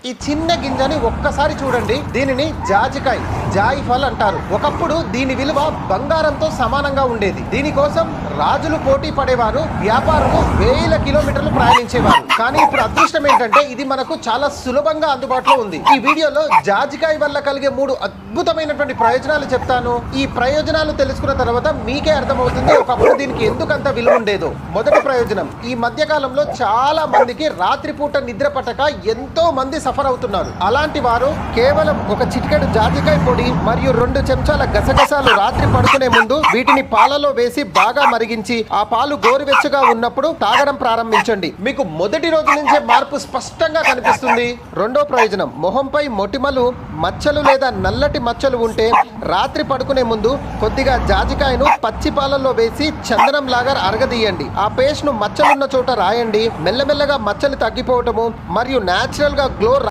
ఈ చిన్న గింజని ఒక్కసారి చూడండి. దీనిని జాజికాయ్, జాయిఫల్ అంటారు. ఒకప్పుడు దీని విలువ బంగారంతో సమానంగా ఉండేది. దీనికోసం రాజులు పోటీ పడేవారు, వ్యాపారులు వేల కిలోమీటర్లు ప్రయాణించేవారు. కానీ ఇప్పుడు అదృష్టం ఏంటంటే ఇది మనకు చాలా సులభంగా అందుబాటులో ఉంది. ఈ వీడియోలో జాజికాయ వల్ల కలిగే 3 అద్భుతమైనటువంటి ప్రయోజనాలు చెప్తాను. ఈ ప్రయోజనాలు తెలుసుకున్న తర్వాత మీకే అర్థమవుతుంది ఒకప్పుడు దీనికి ఎందుకంత విలువ ఉండేదో. మొదటి ప్రయోజనం, ఈ మధ్య కాలంలో చాలా మందికి రాత్రిపూట నిద్ర పట్టక ఎంతో మంది సఫర్ అవుతున్నారు. అలాంటి వారు కేవలం ఒక చిటికెడు జాజికాయ పొడి మరియు 2 చెంచాల గసగసాలు రాత్రి పడుకునే ముందు వీటిని పాలలో వేసి బాగా మరిగించి ఆ పాలు గోరువెచ్చగా ఉన్నప్పుడు తాగడం ప్రారంభించండి. మీకు మొదటి రోజు నుంచే మార్పు స్పష్టంగా కనిపిస్తుంది. రెండో ప్రయోజనం, మొహంపై మొటిమలు, మచ్చలు లేదా నల్లటి మచ్చలు ఉంటే రాత్రి పడుకునే ముందు కొద్దిగా జాజికాయను పచ్చి పాలల్లో వేసి చందనం లాగా అరగదీయండి. ఆ పేస్ట్ ను మచ్చలున్న చోట రాయండి. మెల్లమెల్లగా మచ్చలు తగ్గిపోవటము మరియు నేచురల్ గా గ్లో